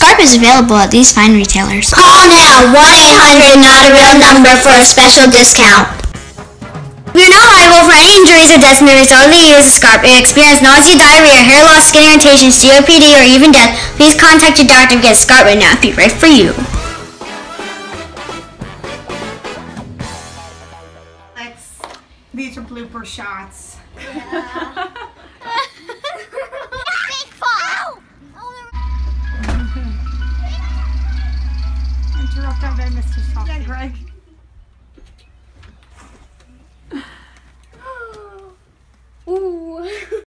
Scarp is available at these fine retailers. Call now, 1-800-NOT-A-REAL-NUMBER for a special discount. If you're not liable for any injuries or deaths in the result of the use of Scarp, if you experience nausea, diarrhea, hair loss, skin irritation, COPD, or even death, please contact your doctor and get Scarp right now. It'll be right for you. These are blooper shots. Yeah. Interrupt out by Mr. Soft. Yeah, Greg. Ooh.